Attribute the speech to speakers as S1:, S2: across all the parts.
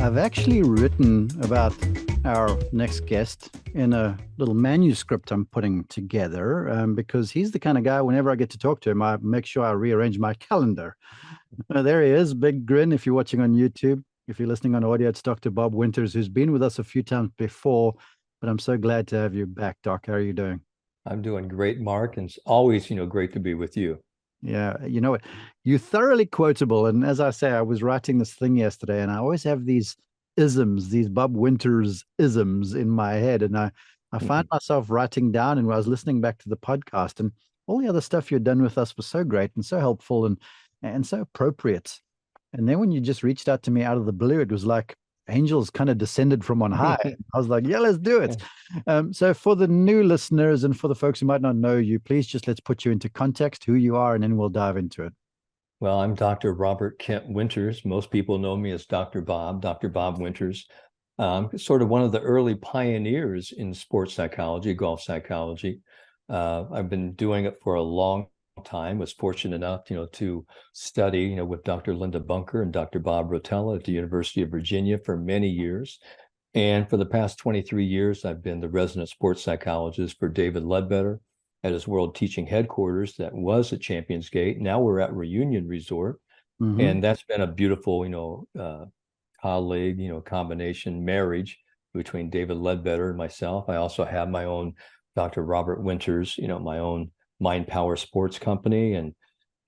S1: I've actually written about our next guest in a little manuscript I'm putting together because he's the kind of guy, whenever I get to talk to him, I make sure I rearrange my calendar. There he is, big grin if you're watching on YouTube. If you're listening on audio, it's Dr. Bob Winters, who's been with us a few times before, but I'm so glad to have you back, Doc. How are you doing?
S2: I'm doing great, Mark, and it's always, great to be with you.
S1: Yeah, you know what? You're thoroughly quotable. And as I say, I was writing this thing yesterday, and I always have these isms, these Bob Winters isms in my head. And I find myself writing down, and I was listening back to the podcast, and all the other stuff you'd done with us was so great and so helpful and so appropriate. And then when you just reached out to me out of the blue, it was like angels kind of descended from on high. I was like, yeah, let's do it. So for the new listeners and for the folks who might not know you, please just let's put you into context, who you are, and then we'll dive into it.
S2: Well, I'm Dr. Robert Kent Winters. Most people know me as Dr. Bob Winters. Sort of one of the early pioneers in sports psychology, golf psychology. I've been doing it for a long time, was fortunate enough, to study, with Dr. Linda Bunker and Dr. Bob Rotella at the University of Virginia for many years. And for the past 23 years, I've been the resident sports psychologist for David Ledbetter at his world teaching headquarters that was at Champions Gate. Now we're at Reunion Resort.
S1: Mm-hmm.
S2: And that's been a beautiful, colleague, combination marriage between David Ledbetter and myself. I also have my own Dr. Robert Winters, my own Mind Power Sports Company. And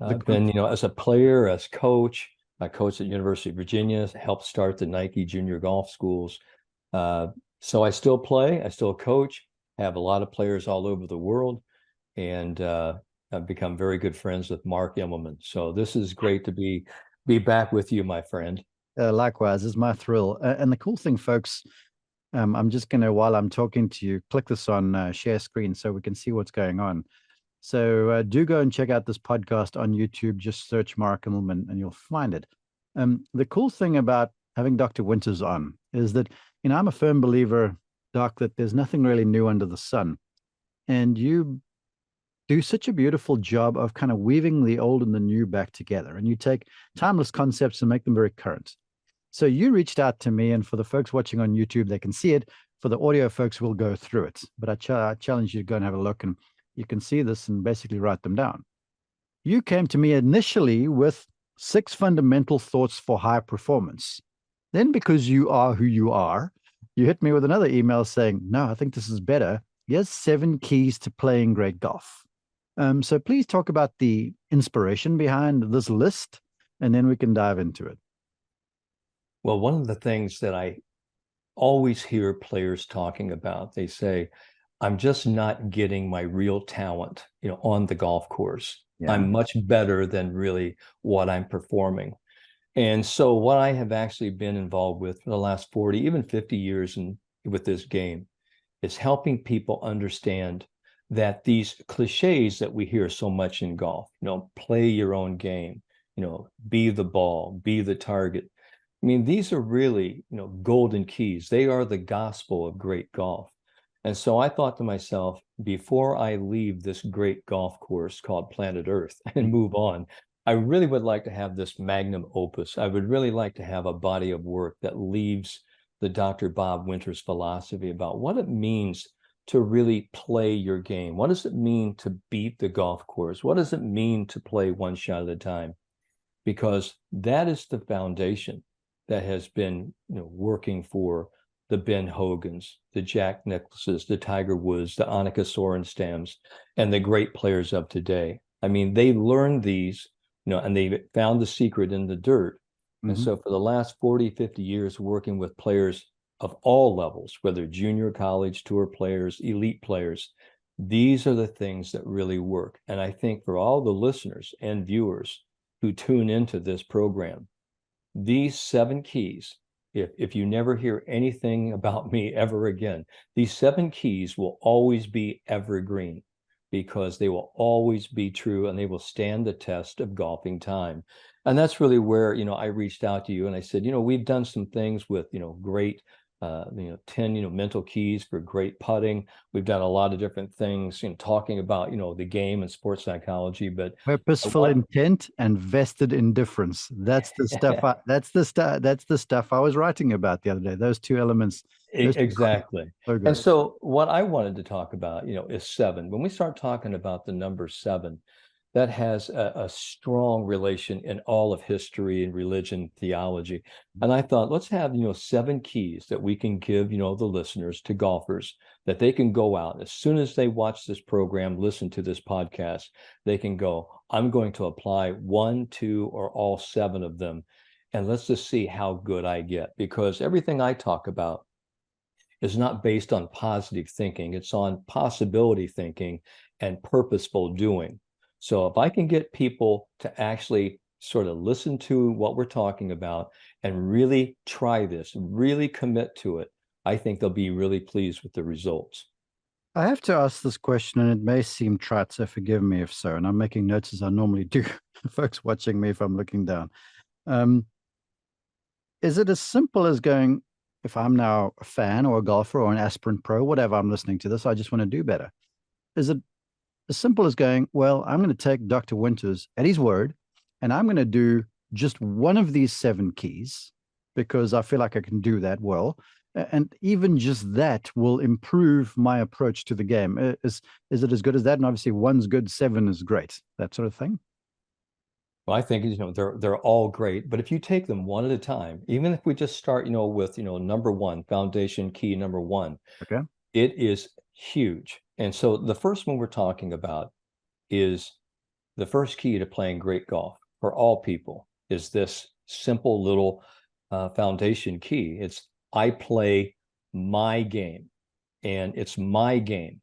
S2: I've been, as a player, as coach, I coached at University of Virginia, helped start the Nike junior golf schools. So I still play, I still coach, have a lot of players all over the world, and I've become very good friends with Mark Immelman. So this is great to be back with you, my friend.
S1: Likewise, it's my thrill. And the cool thing, folks, I'm just going to, while I'm talking to you, click this on share screen so we can see what's going on. So do go and check out this podcast on YouTube. Just search Mark Immelman and you'll find it. The cool thing about having Dr. Winters on is that, I'm a firm believer, Doc, that there's nothing really new under the sun. And you do such a beautiful job of kind of weaving the old and the new back together. And you take timeless concepts and make them very current. So you reached out to me, and for the folks watching on YouTube, they can see it. For the audio folks, we'll go through it. But I challenge you to go and have a look, and you can see this and basically write them down. You came to me initially with 6 fundamental thoughts for high performance. Then, because you are who you are, you hit me with another email saying, no, I think this is better. Here's 7 keys to playing great golf. So please talk about the inspiration behind this list, and then we can dive into it.
S2: Well, one of the things that I always hear players talking about, they say, I'm just not getting my real talent, on the golf course. Yeah. I'm much better than really what I'm performing. And so what I have actually been involved with for the last 40, even 50 years with this game is helping people understand that these cliches that we hear so much in golf, play your own game, be the ball, be the target. I mean, these are really, golden keys. They are the gospel of great golf. And so I thought to myself, before I leave this great golf course called planet Earth and move on, I really would like to have this magnum opus. I would really like to have a body of work that leaves the Dr. Bob Winters philosophy about what it means to really play your game. What does it mean to beat the golf course? What does it mean to play one shot at a time? Because that is the foundation that has been, working for the Ben Hogans, the Jack Nicklaus's, the Tiger Woods, the Annika Sorenstams, and the great players of today. I mean, they learned these, and they found the secret in the dirt. Mm-hmm. And so for the last 40, 50 years, working with players of all levels, whether junior, college, tour players, elite players, these are the things that really work. And I think for all the listeners and viewers who tune into this program, these 7 keys, if you never hear anything about me ever again, these 7 keys will always be evergreen because they will always be true and they will stand the test of golfing time. And that's really where, I reached out to you and I said, we've done some things with, great 10 mental keys for great putting. We've done a lot of different things, talking about the game and sports psychology. But
S1: Purposeful intent and vested indifference. That's the stuff. That's the stuff I was writing about the other day. Those two elements.
S2: Exactly.
S1: So good.
S2: And so what I wanted to talk about, is 7. When we start talking about the number 7, that has a strong relation in all of history and religion, theology. And I thought, let's have, 7 keys that we can give, the listeners, to golfers, that they can go out as soon as they watch this program, listen to this podcast, they can go, I'm going to apply 1, 2, or all 7 of them. And let's just see how good I get, because everything I talk about is not based on positive thinking. It's on possibility thinking and purposeful doing. So if I can get people to actually sort of listen to what we're talking about and really try this, really commit to it, I think they'll be really pleased with the results.
S1: I have to ask this question, and it may seem trite, so forgive me if so. And I'm making notes as I normally do. Folks watching me if I'm looking down. Is it as simple as going, if I'm now a fan or a golfer or an aspirant pro, whatever, I'm listening to this, I just want to do better. Is it as simple as going, well, I'm going to take Dr. Winters at his word, and I'm going to do just one of these 7 keys because I feel like I can do that well. And even just that will improve my approach to the game. Is it as good as that? And obviously 1's good, 7 is great, that sort of thing.
S2: Well, I think, they're all great, but if you take them one at a time, even if we just start, with, number 1, foundation key number 1,
S1: okay,
S2: it is huge. And so the first one we're talking about is the first key to playing great golf for all people is this simple little foundation key. It's, I play my game, and it's my game.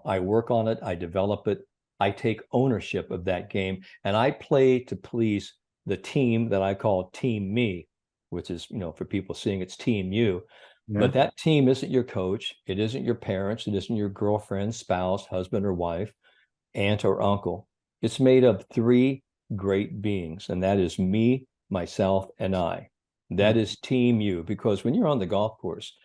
S2: I work on it, I develop it, I take ownership of that game, and I play to please the team that I call Team Me, which is, for people seeing, it's Team You.
S1: yeah.
S2: But that team isn't your coach. It isn't your parents. It isn't your girlfriend, spouse, husband or wife, aunt or uncle. It's made of 3 great beings, and that is me, myself, and I. That is Team You, because when you're on the golf course,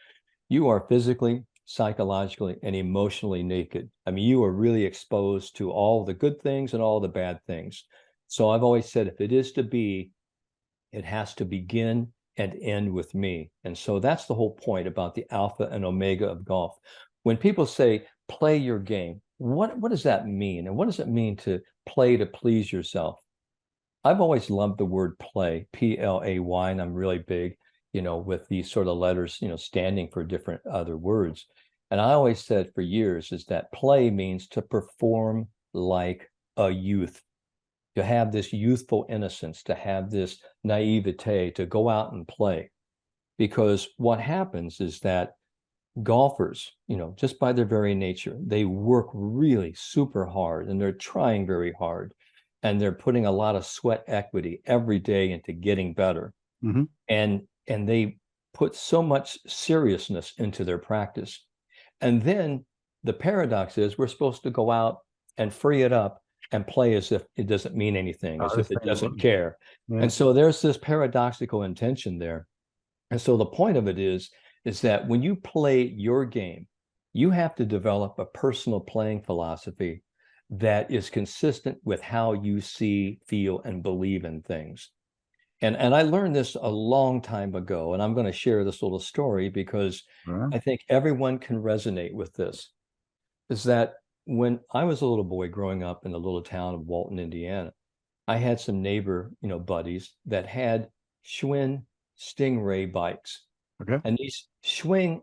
S2: you are physically, psychologically, and emotionally naked. I mean, you are really exposed to all the good things and all the bad things. So I've always said, if it is to be, it has to begin and end with me. And so that's the whole point about the alpha and omega of golf. When people say, play your game, what does that mean? And what does it mean to play to please yourself? I've always loved the word play, P-L-A-Y, and I'm really big, with these sort of letters, standing for different other words. And I always said for years is that play means to perform like a youth, to have this youthful innocence, to have this naivete, to go out and play. Because what happens is that golfers, just by their very nature, they work really super hard, and they're trying very hard, and they're putting a lot of sweat equity every day into getting better.
S1: Mm-hmm.
S2: And they put so much seriousness into their practice. And then the paradox is we're supposed to go out and free it up and play as if it doesn't mean anything, as if it doesn't care.
S1: Yeah.
S2: And so there's this paradoxical intention there. And so the point of it is that when you play your game, you have to develop a personal playing philosophy that is consistent with how you see, feel, and believe in things. And I learned this a long time ago, and I'm going to share this little story because I think everyone can resonate with this, is that when I was a little boy growing up in the little town of Walton, Indiana, I had some neighbor, buddies that had Schwinn Stingray bikes.
S1: Okay.
S2: And these Schwinn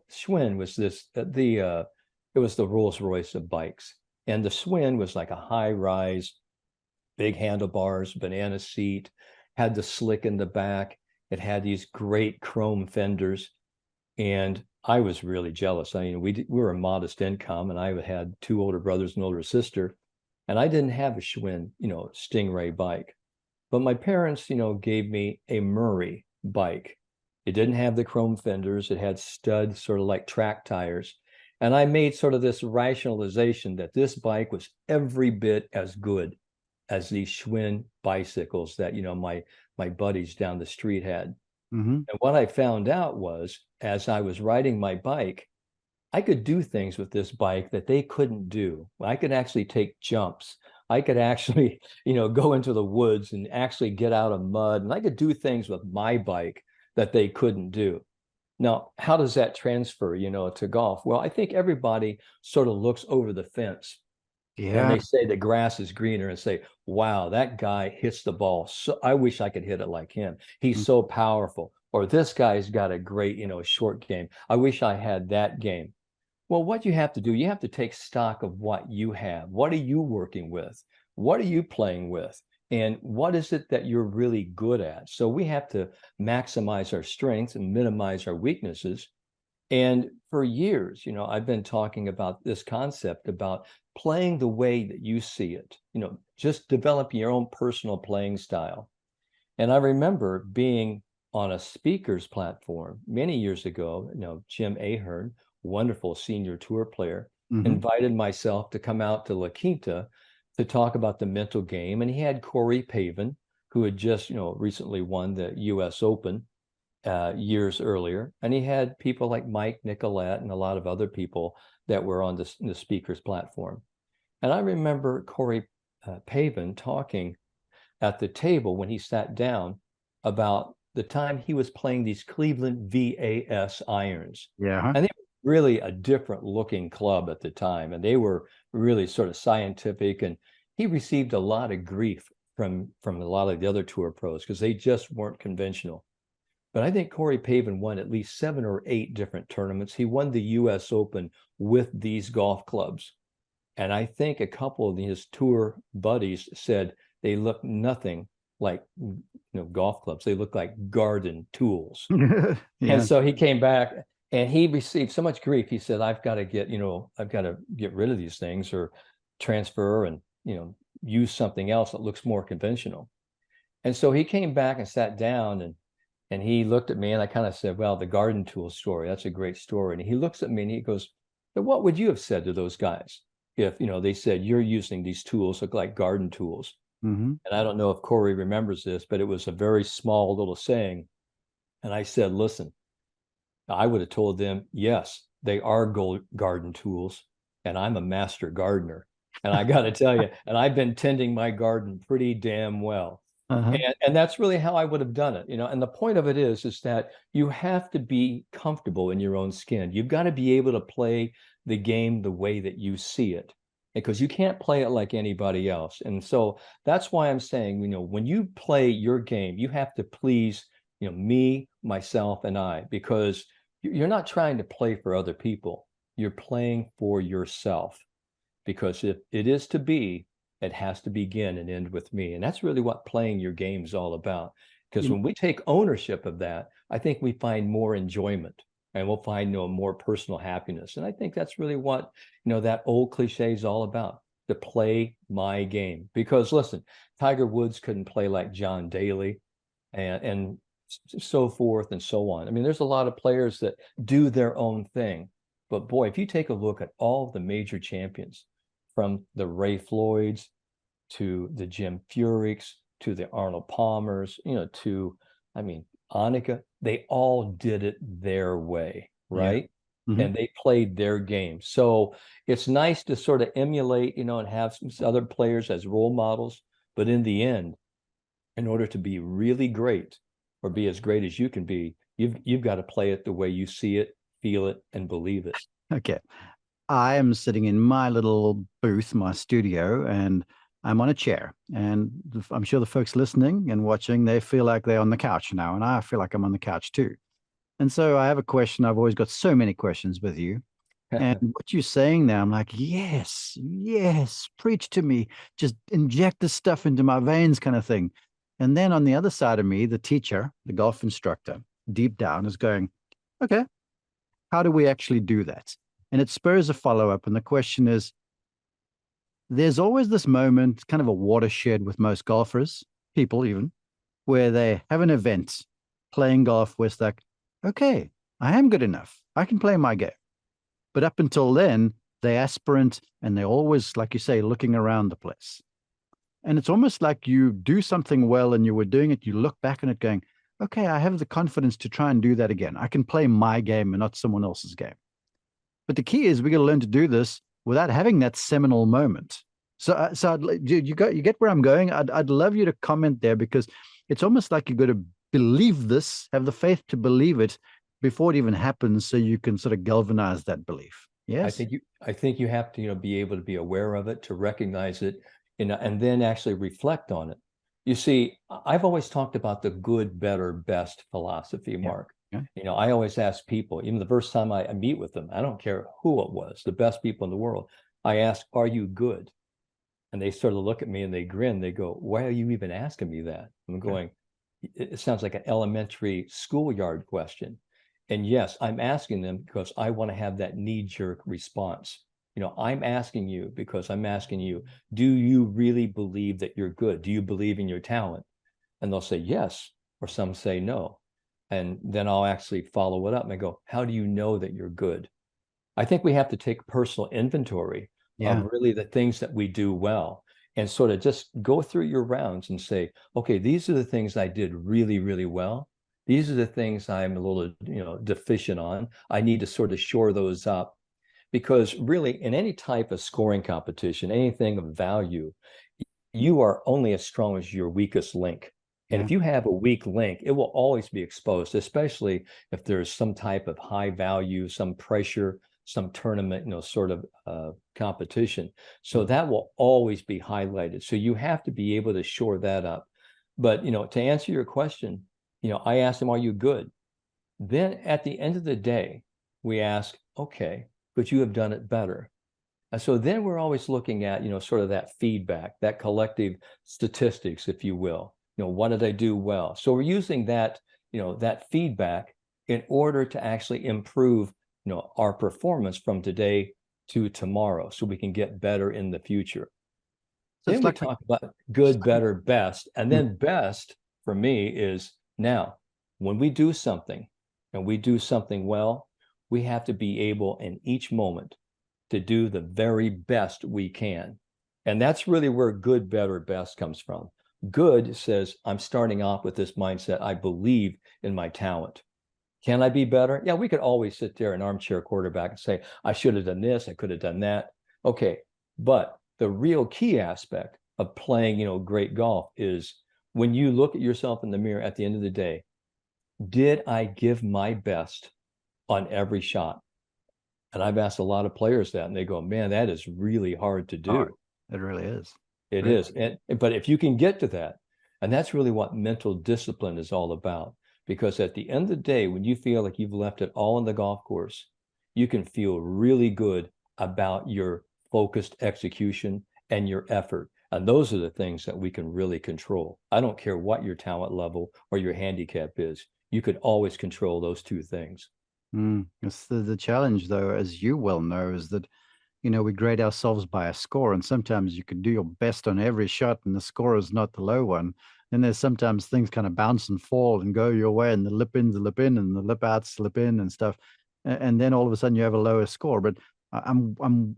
S2: was this, it was the Rolls Royce of bikes. And the Schwinn was like a high rise, big handlebars, banana seat, had the slick in the back. It had these great chrome fenders. And I was really jealous. I mean, we were a modest income, and I had 2 older brothers and older sister, and I didn't have a Schwinn, Stingray bike. But my parents, gave me a Murray bike. It didn't have the chrome fenders. It had stud, sort of like track tires. And I made sort of this rationalization that this bike was every bit as good as these Schwinn bicycles that, my buddies down the street had.
S1: Mm-hmm.
S2: And what I found out was, as I was riding my bike, I could do things with this bike that they couldn't do. I could actually take jumps. I could actually, go into the woods and actually get out of mud. And I could do things with my bike that they couldn't do. Now, how does that transfer, to golf? Well, I think everybody sort of looks over the fence and
S1: Yeah.
S2: they say the grass is greener and say, wow, that guy hits the ball. So I wish I could hit it like him. He's so powerful. Or this guy's got a great, short game. I wish I had that game. Well, what you have to do, you have to take stock of what you have. What are you working with? What are you playing with? And what is it that you're really good at? So we have to maximize our strengths and minimize our weaknesses. And for years, I've been talking about this concept about playing the way that you see it, just develop your own personal playing style. And I remember being on a speaker's platform many years ago, Jim Ahern, wonderful senior tour player,
S1: Mm-hmm.
S2: invited myself to come out to La Quinta to talk about the mental game. And he had Corey Pavin, who had just, recently won the US Open years earlier. And he had people like Mike Nicolette and a lot of other people that were on the speaker's platform. And I remember Corey Pavin talking at the table when he sat down about the time he was playing these Cleveland VAS irons.
S1: Yeah.
S2: And they were really a different looking club at the time. And they were really sort of scientific. And he received a lot of grief from a lot of the other tour pros because they just weren't conventional. But I think Corey Pavin won at least 7 or 8 different tournaments. He won the US Open with these golf clubs. And I think a couple of his tour buddies said they look nothing like golf clubs. They look like garden tools.
S1: Yeah.
S2: And so he came back and he received so much grief. He said, I've got to get rid of these things or transfer and, use something else that looks more conventional. And so he came back and sat down and he looked at me and I kind of said, well, the garden tool story, that's a great story. And he looks at me and he goes, so what would you have said to those guys if, they said you're using these tools look like garden tools?
S1: Mm-hmm.
S2: And I don't know if Corey remembers this, but it was a very small little saying. And I said, listen, I would have told them, yes, they are garden tools. And I'm a master gardener. And I got to tell you, and I've been tending my garden pretty damn well.
S1: Uh-huh.
S2: And that's really how I would have done it, And the point of it is that you have to be comfortable in your own skin. You've got to be able to play the game the way that you see it, because you can't play it like anybody else. And so that's why I'm saying, when you play your game, you have to please, me, myself, and I, because you're not trying to play for other people. You're playing for yourself, because if it is to be, it has to begin and end with me. And that's really what playing your game is all about. Because when we take ownership of that, I think we find more enjoyment and we'll find more personal happiness. And I think that's really what, that old cliche is all about, to play my game. Because listen, Tiger Woods couldn't play like John Daly and so forth and so on. I mean, there's a lot of players that do their own thing. But boy, if you take a look at all the major champions, from the Ray Floyds to the Jim Furyk's to the Arnold Palmers, to, Annika, they all did it their way, right?
S1: Yeah. Mm-hmm.
S2: And they played their game. So it's nice to sort of emulate, and have some other players as role models. But in the end, in order to be really great or be as great as you can be, you've got to play it the way you see it, feel it, and believe it.
S1: Okay. I am sitting in my little booth, my studio, and I'm on a chair. And I'm sure the folks listening and watching, they feel like they're on the couch now. And I feel like I'm on the couch too. And so I have a question. I've always got so many questions with you. And what you're saying now, I'm like, yes, yes, preach to me. Just inject this stuff into my veins kind of thing. And then on the other side of me, the teacher, the golf instructor, deep down is going, okay, how do we actually do that? And it spurs a follow-up. And the question is, there's always this moment, kind of a watershed with most golfers, people even, where they have an event playing golf where it's like, okay, I am good enough. I can play my game. But up until then, they're aspirant and they're always, like you say, looking around the place. And it's almost like you do something well and you were doing it, you look back on it going, okay, I have the confidence to try and do that again. I can play my game and not someone else's game. But the key is we got to learn to do this without having that seminal moment. You get where I'm going. I'd love you to comment there, because it's almost like you've got to believe this, have the faith to believe it before it even happens, so you can sort of galvanize that belief. Yes.
S2: I think you have to, be able to be aware of it, to recognize it, and then actually reflect on it. You see, I've always talked about the good, better, best philosophy, Mark.
S1: Yeah.
S2: I always ask people, even the first time I meet with them, I don't care who it was, the best people in the world, I ask, are you good? And they sort of look at me and they grin. They go, why are you even asking me that? I'm going, it sounds like an elementary schoolyard question. And yes, I'm asking them because I want to have that knee-jerk response. I'm asking you because I'm asking you, do you really believe that you're good? Do you believe in your talent? And they'll say yes, or some say no. And then I'll actually follow it up and I go, how do you know that you're good? I think we have to take personal inventory of really the things that we do well, and sort of just go through your rounds and say, okay, these are the things I did really, really well. These are the things I'm a little, deficient on. I need to sort of shore those up, because really in any type of scoring competition, anything of value, you are only as strong as your weakest link. And if you have a weak link, it will always be exposed, especially if there's some type of high value, some pressure, some tournament, sort of competition. So that will always be highlighted. So you have to be able to shore that up. But, to answer your question, I asked them, are you good? Then at the end of the day, we ask, okay, but you have done it better. And so then we're always looking at, sort of that feedback, that collective statistics, if you will. What did I do well? So we're using that, that feedback in order to actually improve, our performance from today to tomorrow, so we can get better in the future. So then we talk about good, better, best. And then best for me is, now, when we do something and we do something well, we have to be able in each moment to do the very best we can. And that's really where good, better, best comes from. Good says, I'm starting off with this mindset. I believe in my talent. Can I be better? Yeah, we could always sit there an armchair quarterback and say, I should have done this, I could have done that. Okay, but the real key aspect of playing, great golf is when you look at yourself in the mirror at the end of the day, did I give my best on every shot? And I've asked a lot of players that, and they go, man, that is really hard to do.
S1: It really is.
S2: It is. But if you can get to that, and that's really what mental discipline is all about. Because at the end of the day, when you feel like you've left it all on the golf course, you can feel really good about your focused execution and your effort. And those are the things that we can really control. I don't care what your talent level or your handicap is. You could always control those two things.
S1: It's the challenge, though, as you well know, is that, we grade ourselves by a score. And sometimes you can do your best on every shot and the score is not the low one. And there's sometimes things kind of bounce and fall and go your way, and the lip ins slip in and the lip outs slip in and stuff. And then all of a sudden you have a lower score. But I'm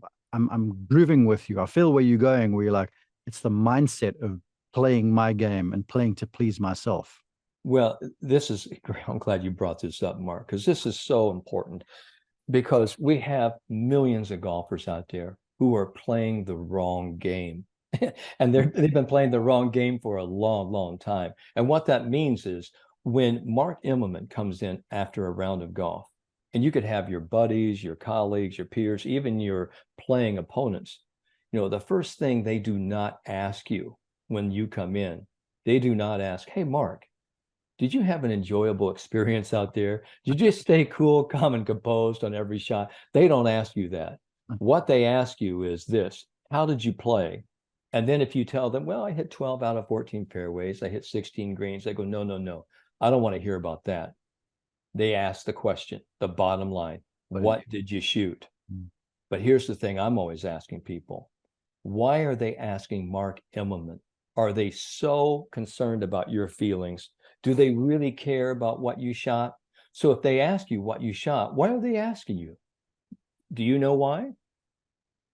S1: grooving with you. I feel where you're going, where you're like, it's the mindset of playing my game and playing to please myself.
S2: Well, I'm glad you brought this up, Mark, because this is so important, because we have millions of golfers out there who are playing the wrong game. And they've been playing the wrong game for a long, long time. And what that means is, when Mark Immelman comes in after a round of golf, and you could have your buddies, your colleagues, your peers, even your playing opponents, the first thing they do not ask you when you come in, they do not ask, hey, Mark, did you have an enjoyable experience out there? Did you just stay cool, calm, and composed on every shot? They don't ask you that. What they ask you is this: how did you play? And then if you tell them, well, I hit 12 out of 14 fairways, I hit 16 greens, they go, no, no, no, I don't want to hear about that. They ask the question, the bottom line, what did you shoot? But here's the thing I'm always asking people: why are they asking Mark Immelman? Are they so concerned about your feelings? Do they really care about what you shot? So if they ask you what you shot, why are they asking you? Do you know why?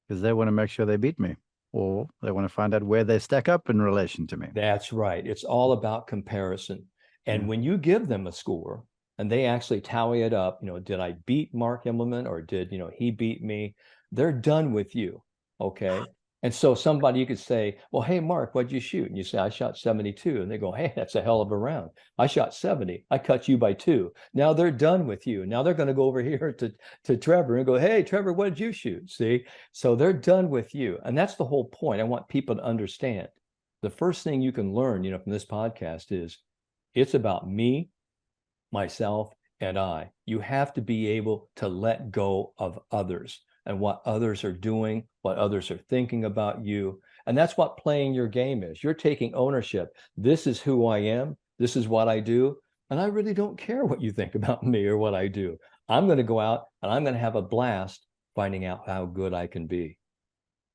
S1: Because they want to make sure they beat me, or they want to find out where they stack up in relation to me.
S2: That's right. It's all about comparison. And when you give them a score and they actually tally it up, did I beat Mark Immelman or did, he beat me? They're done with you. Okay. And so somebody, you could say, well, hey, Mark, what'd you shoot? And you say, I shot 72. And they go, hey, that's a hell of a round. I shot 70. I cut you by 2. Now they're done with you. Now they're going to go over here to Trevor and go, hey, Trevor, what did you shoot? See? So they're done with you. And that's the whole point. I want people to understand. The first thing you can learn, from this podcast is it's about me, myself, and I. You have to be able to let go of others and what others are doing, what others are thinking about you. And that's what playing your game is. You're taking ownership. This is who I am. This is what I do. And I really don't care what you think about me or what I do. I'm going to go out and I'm going to have a blast finding out how good I can be.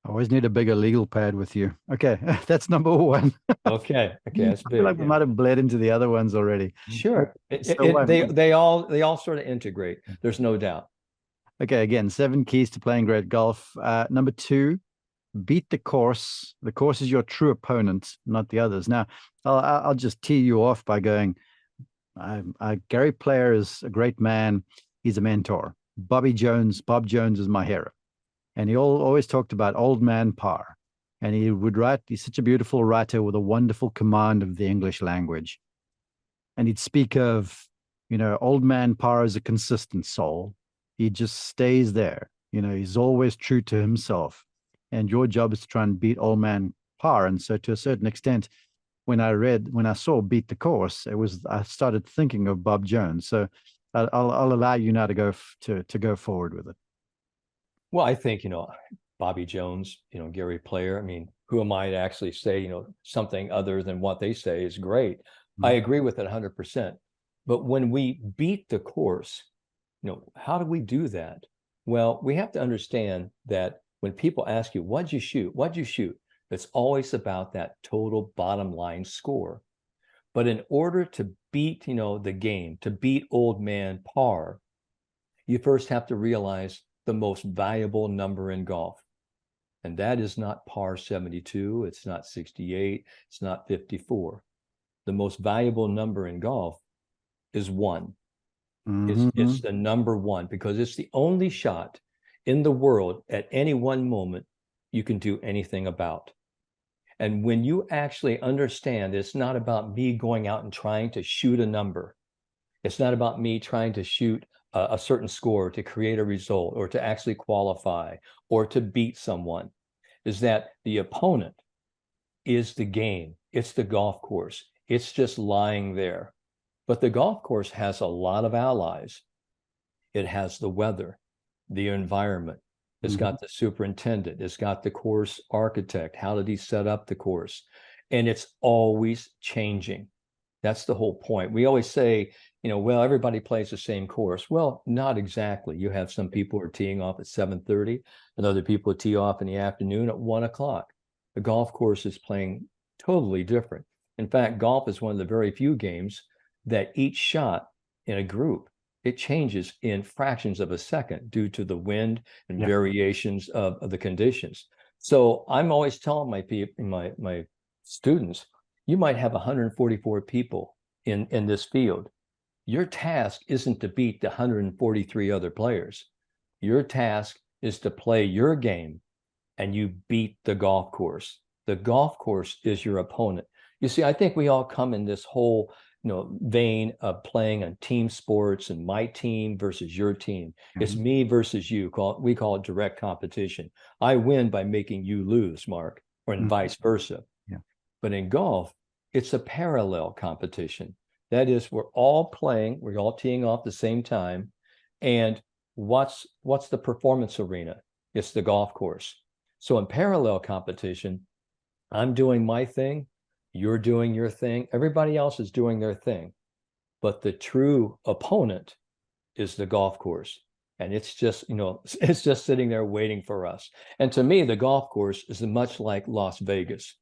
S1: I always need a bigger legal pad with you. Okay, that's number 1.
S2: Okay, that's big.
S1: I feel like we might have bled into the other ones already.
S2: Sure. They all sort of integrate. There's no doubt.
S1: Okay, again, 7 keys to playing great golf. Number 2, beat the course. The course is your true opponent, not the others. Now, I'll just tee you off by going, Gary Player is a great man. He's a mentor. Bob Jones is my hero. And he always talked about old man par. And he would write, he's such a beautiful writer with a wonderful command of the English language. And he'd speak of, old man par is a consistent soul. He just stays there. He's always true to himself. And your job is to try and beat old man par. And so to a certain extent, when I saw Beat the Course, I started thinking of Bob Jones. So I'll allow you now to go forward with it.
S2: Well, I think, Bobby Jones, Gary Player, I mean, who am I to actually say, something other than what they say is great? Mm-hmm. I agree with it 100%. But when we beat the course, how do we do that? Well, we have to understand that when people ask you, what'd you shoot? It's always about that total bottom line score. But in order to beat, the game, to beat old man par, you first have to realize the most valuable number in golf. And that is not par 72. It's not 68. It's not 54. The most valuable number in golf is 1. Mm-hmm. It's the number 1 because it's the only shot in the world at any one moment you can do anything about. And when you actually understand it's not about me going out and trying to shoot a number. It's not about me trying to shoot a certain score to create a result or to actually qualify or to beat someone, is that the opponent is the game. It's the golf course. It's just lying there. But the golf course has a lot of allies. It has the weather, the environment. It's got the superintendent. It's got the course architect. How did he set up the course? And it's always changing. That's the whole point. We always say, well, everybody plays the same course. Well, not exactly. You have some people who are teeing off at 7:30 and other people tee off in the afternoon at 1 o'clock. The golf course is playing totally different. In fact, golf is one of the very few games that each shot in a group, it changes in fractions of a second due to the wind and variations of the conditions. So I'm always telling my students, you might have 144 people in this field. Your task isn't to beat the 143 other players. Your task is to play your game and you beat the golf course. The golf course is your opponent. You see, I think we all come in this whole vein of playing on team sports and my team versus your team. Mm-hmm. It's me versus you. We call it direct competition. I win by making you lose, Mark, or vice versa. Yeah. But in golf, it's a parallel competition. That is, we're all playing, we're all teeing off the same time. And what's the performance arena? It's the golf course. So in parallel competition, I'm doing my thing, you're doing your thing, everybody else is doing their thing. But the true opponent is the golf course. And it's just, it's just sitting there waiting for us. And to me, the golf course is much like Las Vegas.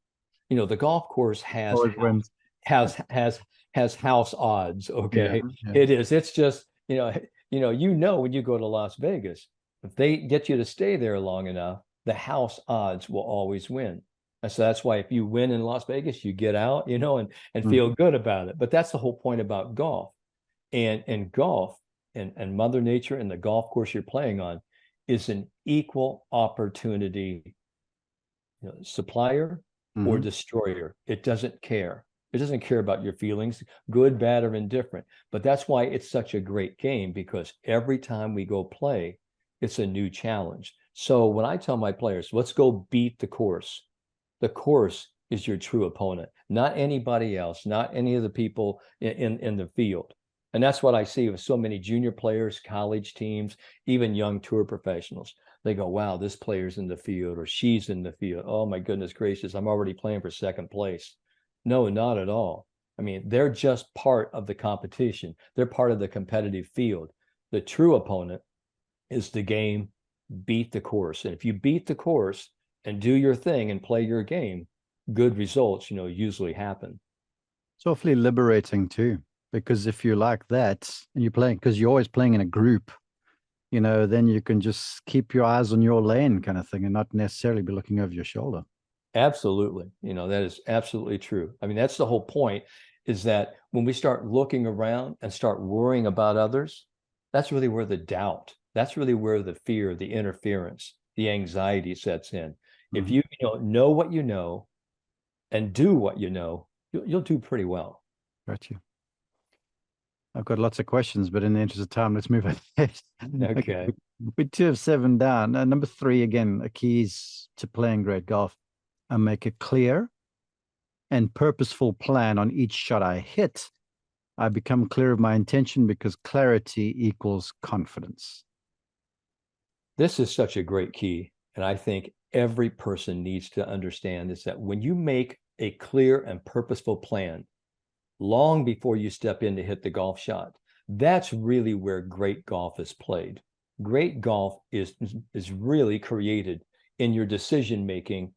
S2: The golf course has house odds. Okay. Yeah. It is. It's just, when you go to Las Vegas, if they get you to stay there long enough, the house odds will always win. And so that's why if you win in Las Vegas, you get out, and
S1: Mm.
S2: feel good about it. But that's the whole point about golf. And golf and Mother Nature and the golf course you're playing on is an equal opportunity, supplier or
S1: Mhm.
S2: destroyer. It doesn't care. It doesn't care about your feelings, good, bad, or indifferent. But that's why it's such a great game, because every time we go play, it's a new challenge. So when I tell my players, let's go beat the course is your true opponent, not anybody else, not any of the people in the field. And that's what I see with so many junior players, college teams, even young tour professionals. They go, wow, this player's in the field or she's in the field. Oh my goodness gracious, I'm already playing for second place. No, not at all. I mean, they're just part of the competition. They're part of the competitive field. The true opponent is the game, beat the course. And if you beat the course and do your thing and play your game, good results, usually happen.
S1: It's awfully liberating too, because if you like that and you're playing, because you're always playing in a group, then you can just keep your eyes on your lane kind of thing and not necessarily be looking over your shoulder.
S2: Absolutely. That is absolutely true. I mean, that's the whole point, is that when we start looking around and start worrying about others, that's really where the doubt, that's really where the fear, the interference, the anxiety sets in. If
S1: Mhm.
S2: you, know what you know and do what you know, you'll do pretty well.
S1: Got you. I've got lots of questions, but in the interest of time, let's move ahead. Okay,
S2: Okay.
S1: we 2 of 7 down. Number 3, again, a keys to playing great golf. I make a clear and purposeful plan on each shot I hit. I become clear of my intention because clarity equals confidence.
S2: This is such a great key. And I think every person needs to understand is that when you make a clear and purposeful plan, long before you step in to hit the golf shot, that's really where great golf is played. Great golf is really created in your decision making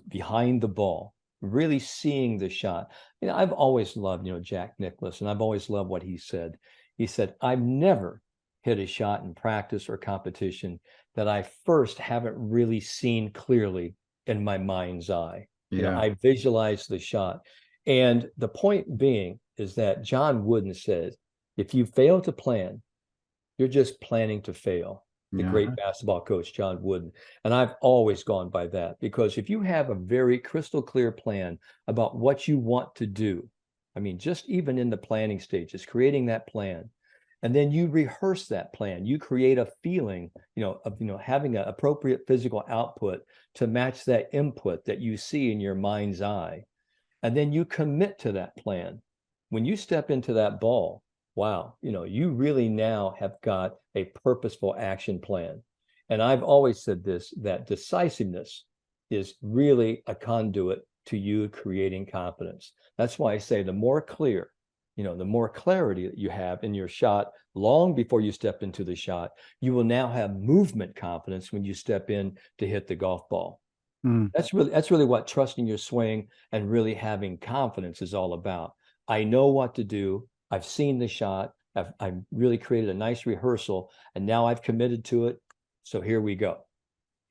S2: behind the ball, really seeing the shot. I've always loved, Jack Nicklaus, and I've always loved what he said. He said, I've never hit a shot in practice or competition that I first haven't really seen clearly in my mind's eye.
S1: Yeah.
S2: I visualize the shot. And the point being is that John Wooden says, if you fail to plan, you're just planning to fail. The
S1: Yeah.
S2: great basketball coach, John Wooden. And I've always gone by that, because if you have a very crystal clear plan about what you want to do, I mean, just even in the planning stages, creating that plan, and then you rehearse that plan, you create a feeling, of, having an appropriate physical output to match that input that you see in your mind's eye. And then you commit to that plan. When you step into that ball, wow, you really now have got a purposeful action plan. And I've always said this, that decisiveness is really a conduit to you creating confidence. That's why I say the more clear, the more clarity that you have in your shot long before you step into the shot, you will now have movement confidence when you step in to hit the golf ball.
S1: Mm.
S2: That's really what trusting your swing and really having confidence is all about. I know what to do. I've seen the shot. I've really created a nice rehearsal, and now I've committed to it. So here we go.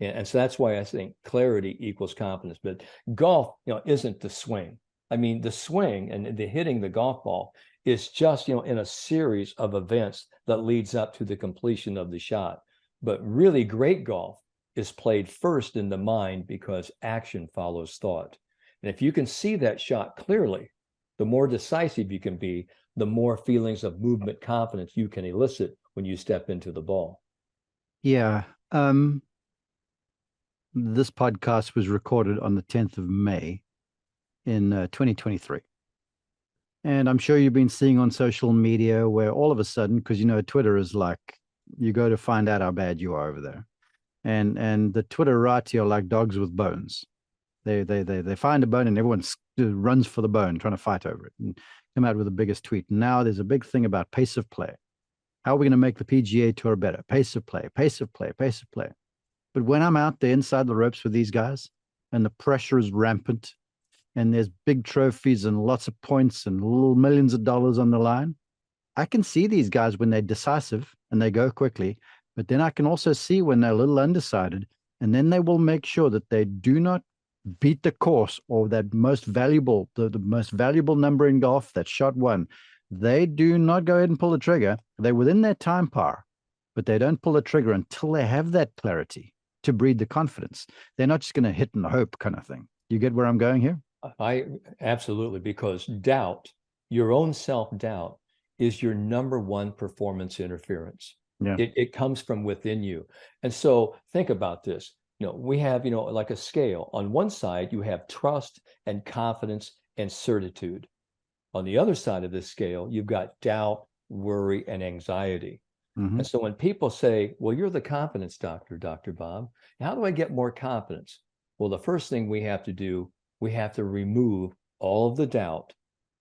S2: And so that's why I think clarity equals confidence. But golf, isn't the swing. I mean, the swing and the hitting the golf ball is just, in a series of events that leads up to the completion of the shot. But really great golf is played first in the mind, because action follows thought. And if you can see that shot clearly, the more decisive you can be, the more feelings of movement confidence you can elicit when you step into the ball.
S1: Yeah. This podcast was recorded on the 10th of May in 2023. And I'm sure you've been seeing on social media where all of a sudden, because Twitter is like, you go to find out how bad you are over there. And the Twitterati are like dogs with bones. They find a bone and everyone runs for the bone, trying to fight over it and come out with the biggest tweet. Now there's a big thing about pace of play. How are we going to make the PGA Tour better? Pace of play, pace of play, pace of play. But when I'm out there inside the ropes with these guys and the pressure is rampant and there's big trophies and lots of points and little millions of dollars on the line, I can see these guys when they're decisive and they go quickly, but then I can also see when they're a little undecided, and then they will make sure that they do not beat the course, or that most valuable, the most valuable number in golf, that shot one, they do not go ahead and pull the trigger. They're within their time power, but they don't pull the trigger until they have that clarity to breed the confidence. They're not just going to hit and hope kind of thing. You get where I'm going here?
S2: I absolutely, because doubt, your own self-doubt, is your number one performance interference.
S1: Yeah.
S2: It comes from within you. And so think about this. We have, like a scale. On one side, you have trust and confidence and certitude. On the other side of this scale, you've got doubt, worry, and anxiety.
S1: Mm-hmm.
S2: And so when people say, well, you're the confidence doctor, Dr. Bob, how do I get more confidence? Well, the first thing we have to do, we have to remove all of the doubt,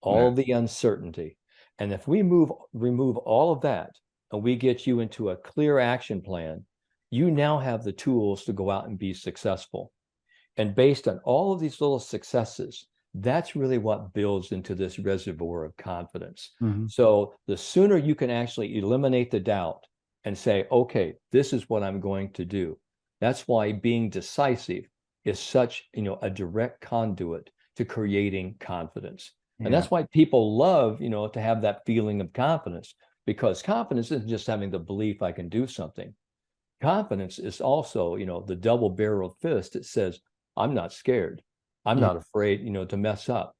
S2: all of the uncertainty. And if we remove all of that, and we get you into a clear action plan, you now have the tools to go out and be successful. And based on all of these little successes, that's really what builds into this reservoir of confidence.
S1: Mm-hmm.
S2: So the sooner you can actually eliminate the doubt and say, okay, this is what I'm going to do. That's why being decisive is such, a direct conduit to creating confidence. And that's why people love, to have that feeling of confidence, because confidence isn't just having the belief I can do something. Confidence is also, the double-barreled fist that says, I'm not scared. I'm not afraid, to mess up.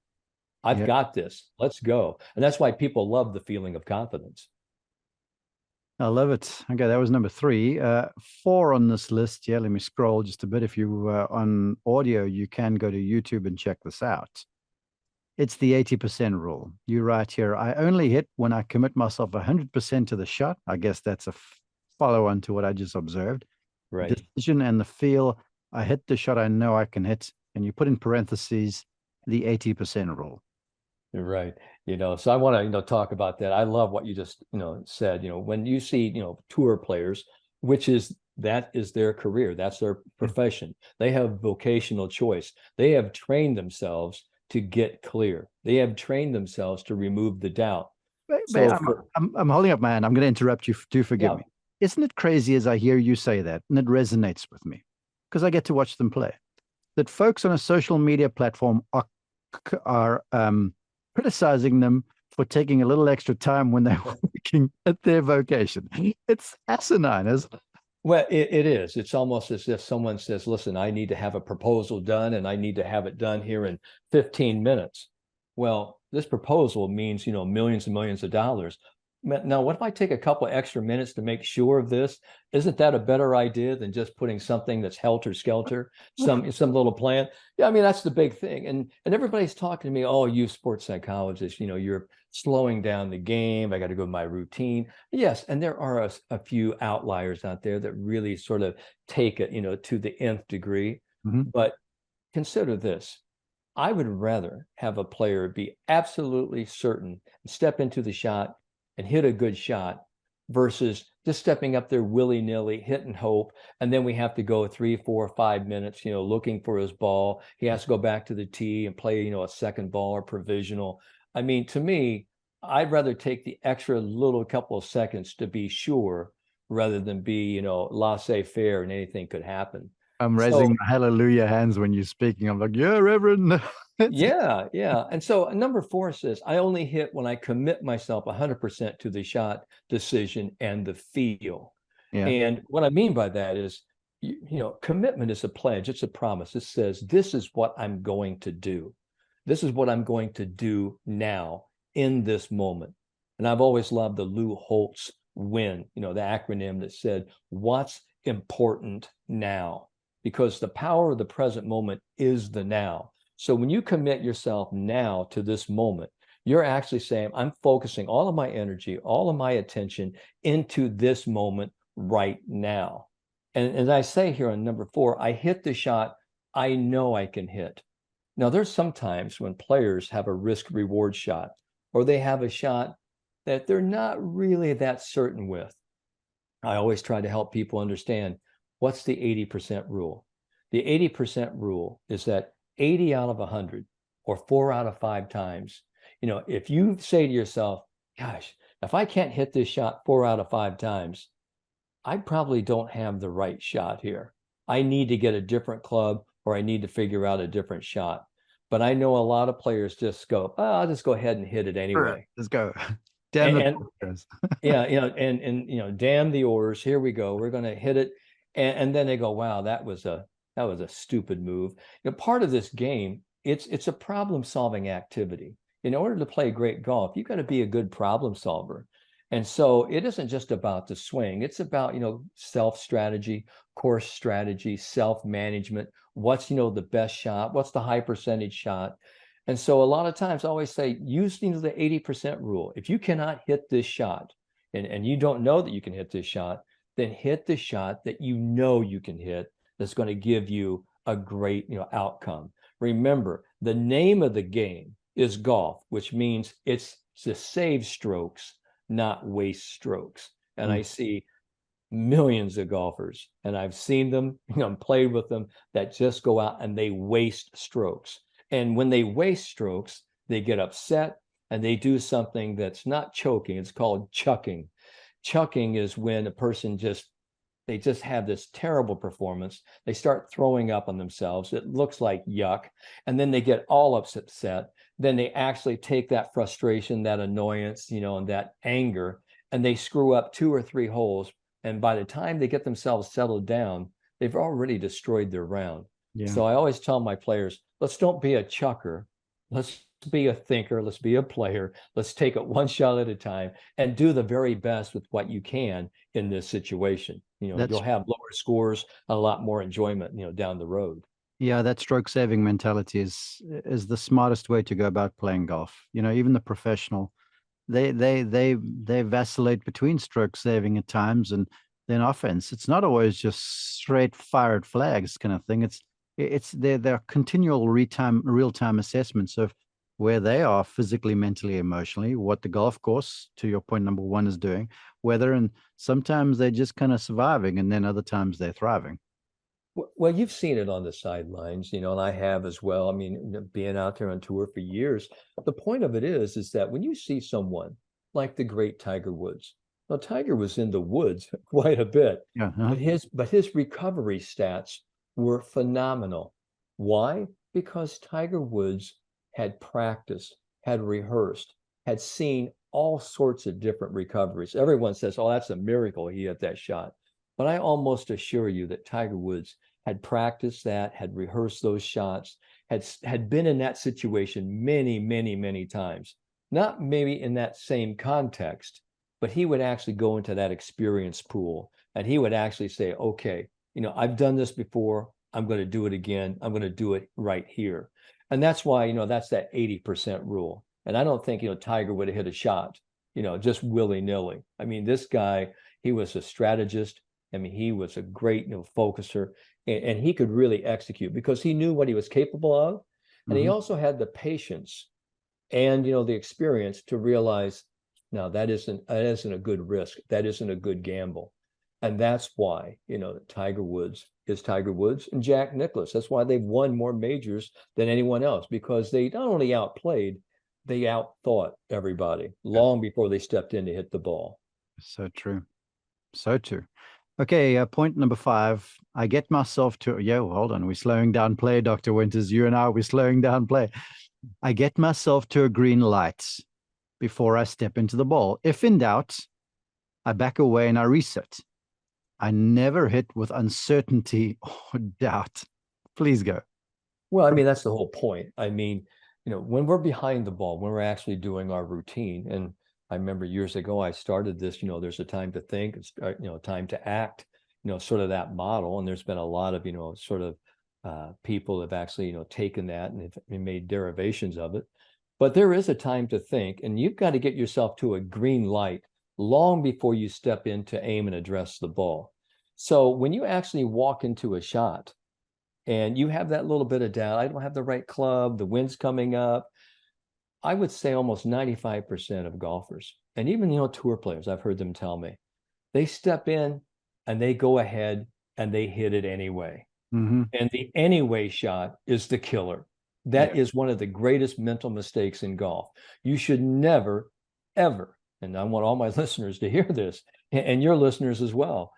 S2: I've got this. Let's go. And that's why people love the feeling of confidence.
S1: I love it. Okay, that was number 3. 4 on this list. Yeah, let me scroll just a bit. If you on audio, you can go to YouTube and check this out. It's the 80% rule. You write here, I only hit when I commit myself 100% to the shot. I guess that's a follow-on to what I just observed.
S2: Right.
S1: Decision and the feel, I hit the shot I know I can hit. And you put in parentheses, the 80% rule.
S2: Right. So I want to, talk about that. I love what you just, said. When you see, tour players, that is their career, that's their profession. They have vocational choice. They have trained themselves to get clear. They have trained themselves to remove the doubt.
S1: I'm holding up my hand. I'm going to interrupt you. Do forgive me. Isn't it crazy as I hear you say that, and it resonates with me because I get to watch them play, that folks on a social media platform are criticizing them for taking a little extra time when they're working at their vocation. It's asinine, isn't it?
S2: Well, it is. It's almost as if someone says, listen, I need to have a proposal done and I need to have it done here in 15 minutes. Well, this proposal means, millions and millions of dollars. Now, what if I take a couple of extra minutes to make sure of this? Isn't that a better idea than just putting something that's helter-skelter, some little plan? Yeah, I mean, that's the big thing. And everybody's talking to me, oh, you sports psychologists, you're slowing down the game. I got to go to my routine. Yes, and there are a few outliers out there that really sort of take it, to the nth degree.
S1: Mm-hmm.
S2: But consider this. I would rather have a player be absolutely certain, step into the shot, and hit a good shot versus just stepping up there willy-nilly, hit and hope. And then we have to go 3, 4, 5 minutes, looking for his ball. He has to go back to the tee and play, a second ball or provisional. I mean, to me, I'd rather take the extra little couple of seconds to be sure rather than be, laissez-faire and anything could happen.
S1: I'm raising my hallelujah hands when you're speaking. I'm like, yeah, Reverend.
S2: Yeah. And so number 4 says, I only hit when I commit myself 100% to the shot, decision, and the feel.
S1: Yeah.
S2: And what I mean by that is, commitment is a pledge. It's a promise. It says, this is what I'm going to do. This is what I'm going to do now in this moment. And I've always loved the Lou Holtz WIN, the acronym that said, what's important now? Because the power of the present moment is the now. So when you commit yourself now to this moment, you're actually saying, I'm focusing all of my energy, all of my attention into this moment right now. And as I say here on number 4, I hit the shot I know I can hit. Now, there's sometimes when players have a risk-reward shot, or they have a shot that they're not really that certain with. I always try to help people understand, what's the 80% rule? The 80% rule is that 80 out of 100, or 4 out of 5 times, if you say to yourself, gosh, if I can't hit this shot 4 out of 5 times, I probably don't have the right shot here. I need to get a different club or I need to figure out a different shot. But I know a lot of players just go, oh, I'll just go ahead and hit it anyway.
S1: Let's go. Damn
S2: And
S1: the
S2: yeah, damn the orders. Here we go. We're going to hit it. And then they go, wow, that was a stupid move. Part of this game, it's a problem solving activity. In order to play great golf, you've got to be a good problem solver. And so it isn't just about the swing. It's about, self strategy, course strategy, self management. What's, the best shot? What's the high percentage shot? And so a lot of times I always say, use the 80% rule. If you cannot hit this shot and you don't know that you can hit this shot, then hit the shot that you can hit that's going to give you a great outcome. Remember, the name of the game is golf, which means it's to save strokes, not waste strokes. And I see millions of golfers, and I've seen them, played with them, that just go out and they waste strokes. And when they waste strokes, they get upset and they do something that's not choking. It's called chucking. Chucking is when a person they just have this terrible performance. They start throwing up on themselves. It looks like yuck. And then they get all upset. Then they actually take that frustration, that annoyance, and that anger, and they screw up 2 or 3 holes. And by the time they get themselves settled down, they've already destroyed their round. Yeah. So I always tell my players, let's don't be a chucker. Let's be a thinker. Let's be a player. Let's take it one shot at a time and do the very best with what you can in this situation. You'll have lower scores, a lot more enjoyment, down the road.
S1: Yeah, that stroke saving mentality is the smartest way to go about playing golf. Even the professional, they vacillate between stroke saving at times and then offense. It's not always just straight fired flags kind of thing. It's their continual real-time assessments of where they are physically, mentally, emotionally, what the golf course, to your point number 1, is doing, whether, and sometimes they're just kind of surviving, and then other times they're thriving.
S2: Well, you've seen it on the sidelines, and I have as well. I mean, being out there on tour for years, the point of it is that when you see someone like the great Tiger Woods, well, Tiger was in the woods quite a bit, but his recovery stats were phenomenal. Why? Because Tiger Woods had practiced, had rehearsed, had seen all sorts of different recoveries. Everyone says, oh, that's a miracle he hit that shot. But I almost assure you that Tiger Woods had practiced that, had rehearsed those shots, had been in that situation many, many, many times. Not maybe in that same context, but he would actually go into that experience pool and he would actually say, okay, I've done this before. I'm going to do it again. I'm going to do it right here. And that's why, that's that 80% rule. And I don't think, Tiger would have hit a shot, just willy-nilly. I mean, this guy, he was a strategist. I mean, he was a great, focuser, and he could really execute because he knew what he was capable of. And he also had the patience and, the experience to realize, no, that isn't a good risk. That isn't a good gamble. And that's why, Tiger Woods is Tiger Woods and Jack Nicklaus. That's why they've won more majors than anyone else, because they not only outplayed, they outthought everybody long before they stepped in to hit the ball.
S1: So true. So true. Okay, point number 5. I get myself to, hold on. We're slowing down play, Dr. Winters. You and I, we're slowing down play. I get myself to a green light before I step into the ball. If in doubt, I back away and I reset. I never hit with uncertainty or doubt. Please go.
S2: Well, I mean, that's the whole point. I mean, when we're behind the ball, when we're actually doing our routine, and I remember years ago, I started this, there's a time to think, time to act, sort of that model. And there's been a lot of, people have actually, taken that and made derivations of it. But there is a time to think, and you've got to get yourself to a green light long before you step in to aim and address the ball. So when you actually walk into a shot and you have that little bit of doubt, I don't have the right club, the wind's coming up, I would say almost 95% of golfers, and even, tour players, I've heard them tell me, they step in and they go ahead and they hit it anyway. And the anyway shot is the killer. That is one of the greatest mental mistakes in golf. You should never, ever, and I want all my listeners to hear this, and your listeners as well,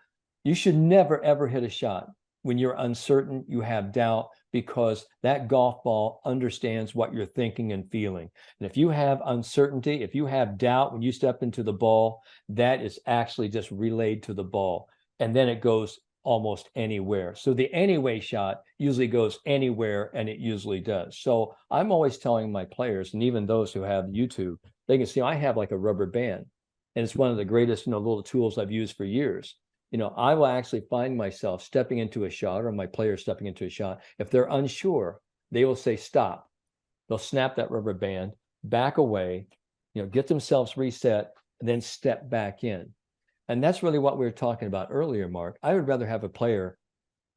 S2: you should never, ever hit a shot when you're uncertain, you have doubt, because that golf ball understands what you're thinking and feeling. And if you have uncertainty, if you have doubt when you step into the ball, that is actually just relayed to the ball. And then it goes almost anywhere. So the anyway shot usually goes anywhere, and it usually does. So I'm always telling my players, and even those who have YouTube, they can see I have like a rubber band. And it's one of the greatest, little tools I've used for years. I will actually find myself stepping into a shot, or my players stepping into a shot. If they're unsure, they will say, stop. They'll snap that rubber band, back away, get themselves reset, and then step back in. And that's really what we were talking about earlier, Mark. I would rather have a player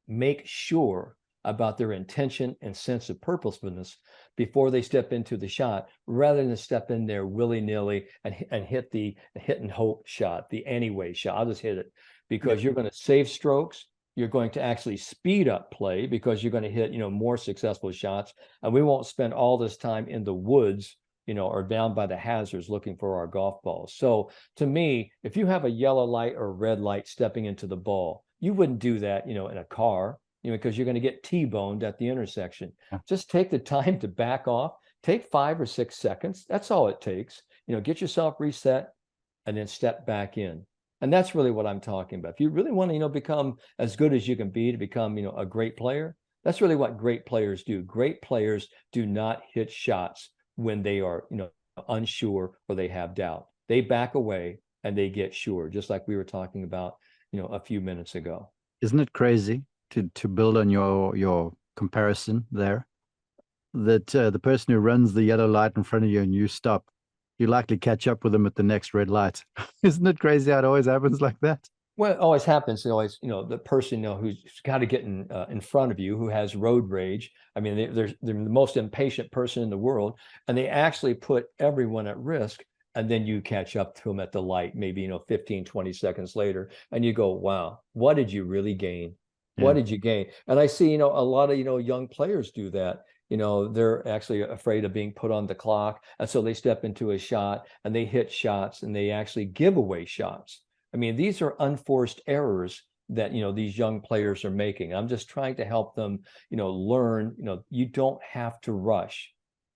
S2: make sure about their intention and sense of purposefulness before they step into the shot, rather than step in there willy-nilly and hit the hit and hope shot, the anyway shot. I'll just hit it, because you're going to save strokes. You're going to actually speed up play, because you're going to hit, more successful shots. And we won't spend all this time in the woods, or down by the hazards looking for our golf balls. So to me, if you have a yellow light or red light stepping into the ball, you wouldn't do that, in a car, because you're going to get T-boned at the intersection.
S1: Yeah.
S2: Just take the time to back off. Take 5 or 6 seconds. That's all it takes. Get yourself reset, and then step back in. And that's really what I'm talking about. If you really want to, become as good as you can be, to become, a great player, that's really what great players do. Great players do not hit shots when they are, unsure or they have doubt. They back away and they get sure, just like we were talking about, a few minutes ago.
S1: Isn't it crazy to build on your comparison there, that the person who runs the yellow light in front of you and you stop, you likely catch up with them at the next red light? Isn't it crazy how it always happens like that?
S2: Well, it always happens. It always, the person, who's got to get in front of you, who has road rage. I mean, they're the most impatient person in the world, and they actually put everyone at risk. And then you catch up to them at the light, maybe, 15, 20 seconds later, and you go, wow, what did you really gain? What did you gain? And I see, a lot of, young players do that. They're actually afraid of being put on the clock. And so they step into a shot and they hit shots, and they actually give away shots. I mean, these are unforced errors that, these young players are making. I'm just trying to help them, learn, you don't have to rush.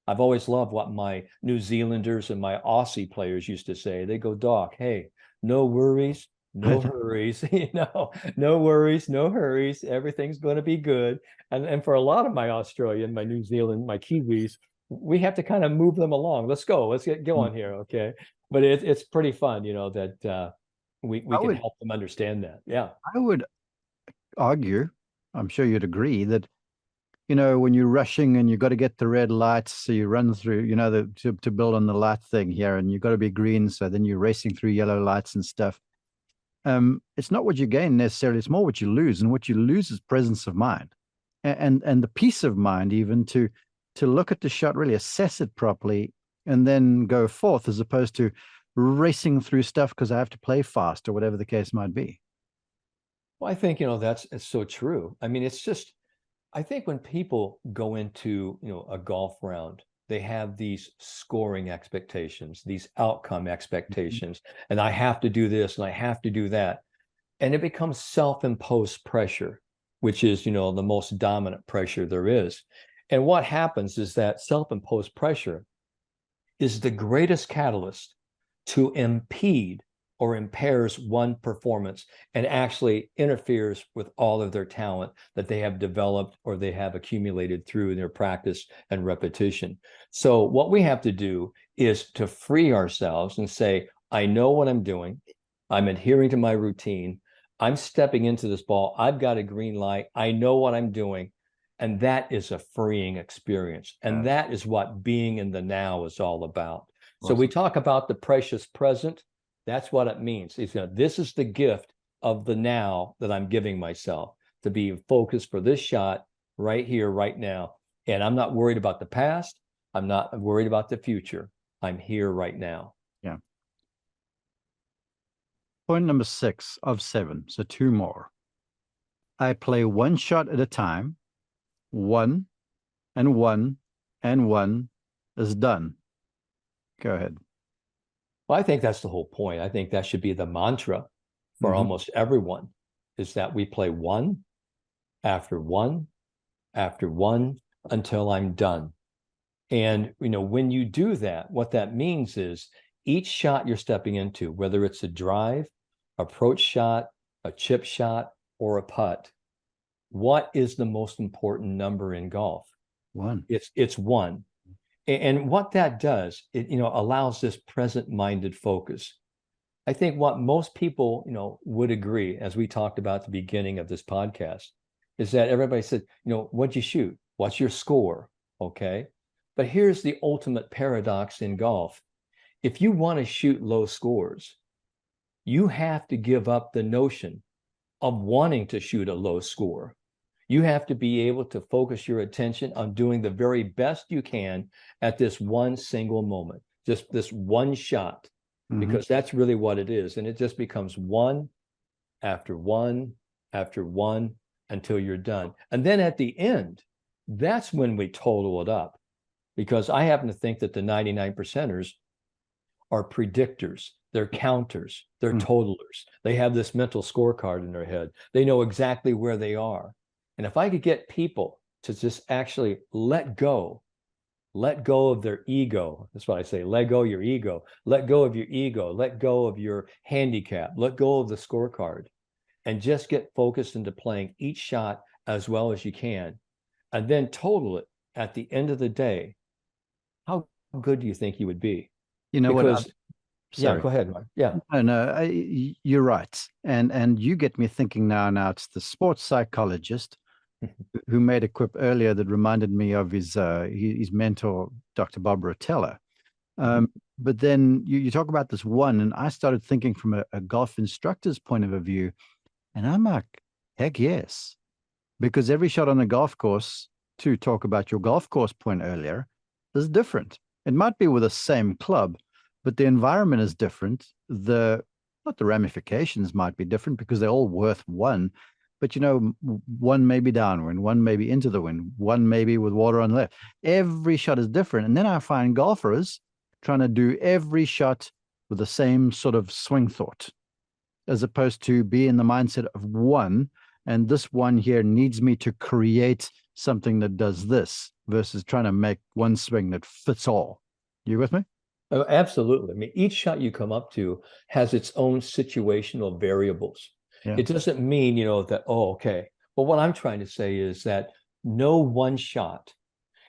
S2: I've always loved what my New Zealanders and my Aussie players used to say. They go, Doc, hey, no worries, no hurries, no worries, no hurries. Everything's going to be good. And for a lot of my Australian, my New Zealand, my Kiwis, we have to kind of move them along. Let's go. Let's get going here. Okay. But it's pretty fun, that we can help them understand that. Yeah.
S1: I would argue, I'm sure you'd agree, that when you're rushing and you've got to get the red lights, so you run through, to build on the light thing here, and you've got to be green, so then you're racing through yellow lights and stuff. It's not what you gain necessarily, it's more what you lose, and what you lose is presence of mind, and the peace of mind, even to look at the shot, really assess it properly, and then go forth, as opposed to racing through stuff because I have to play fast or whatever the case might be.
S2: Well, I think, it's so true. I mean, it's just, I think when people go into, a golf round, they have these scoring expectations, these outcome expectations, and I have to do this and I have to do that. And it becomes self-imposed pressure, which is, the most dominant pressure there is. And what happens is that self-imposed pressure is the greatest catalyst to impede or impairs one performance, and actually interferes with all of their talent that they have developed or they have accumulated through their practice and repetition. So what we have to do is to free ourselves and say, I know what I'm doing. I'm adhering to my routine. I'm stepping into this ball. I've got a green light. I know what I'm doing. And that is a freeing experience. And that is what being in the now is all about. So we talk about the precious present. That's what it means. This is the gift of the now that I'm giving myself, to be focused for this shot right here, right now. And I'm not worried about the past. I'm not worried about the future. I'm here right now.
S1: Yeah. Point number 6 of 7. So 2 more. I play one shot at a time. One and one and one is done. Go ahead.
S2: Well, I think that's the whole point. I think that should be the mantra for almost everyone, is that we play one after one, until I'm done. And, when you do that, what that means is each shot you're stepping into, whether it's a drive, approach shot, a chip shot, or a putt, what is the most important number in golf?
S1: One.
S2: It's one. And what that does, it allows this present-minded focus. I think what most people, would agree, as we talked about at the beginning of this podcast, is that everybody said, what'd you shoot? What's your score? Okay. But here's the ultimate paradox in golf. If you want to shoot low scores, you have to give up the notion of wanting to shoot a low score. You have to be able to focus your attention on doing the very best you can at this one single moment, just this one shot, because that's really what it is. And it just becomes one after one after one until you're done. And then at the end, that's when we total it up, because I happen to think that the 99 percenters are predictors. They're counters. They're totalers. They have this mental scorecard in their head. They know exactly where they are. And if I could get people to just actually let go of their ego. That's what I say. Let go of your ego. Let go of your ego. Let go of your handicap. Let go of the scorecard, and just get focused into playing each shot as well as you can, and then total it at the end of the day. How good do you think you would be?
S1: You know
S2: Because,
S1: what?
S2: yeah, go ahead, Mark. Yeah.
S1: No, you're right. And you get me thinking now it's the sports psychologist who made a quip earlier that reminded me of his mentor, Dr. Bob Rotella. But then you talk about this one, and I started thinking from a golf instructor's point of view, and I'm like, heck yes. Because every shot on the golf course, to talk about your golf course point earlier, is different. It might be with the same club, but the environment is different. Not the ramifications might be different because they're all worth one. But one may be downwind, one may be into the wind, one may be with water on the left. Every shot is different. And then I find golfers trying to do every shot with the same sort of swing thought, as opposed to be in the mindset of one. And this one here needs me to create something that does this, versus trying to make one swing that fits all. You with me?
S2: Oh, absolutely. I mean, each shot you come up to has its own situational variables.
S1: Yeah.
S2: It doesn't mean, that, oh, okay. But what I'm trying to say is that no one shot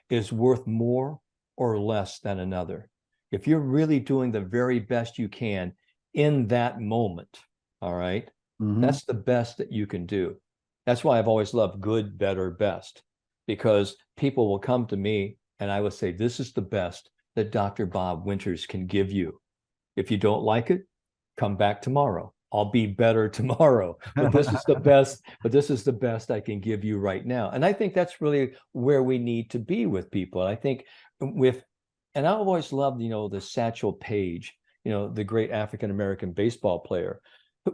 S2: is worth more or less than another. If you're really doing the very best you can in that moment, all right, that's the best that you can do. That's why I've always loved good, better, best, because people will come to me and I will say, this is the best that Dr. Bob Winters can give you. If you don't like it, come back tomorrow. I'll be better tomorrow, but this is the best I can give you right now. And I think that's really where we need to be with people. I think and I always loved, the Satchel Paige, the great African-American baseball player,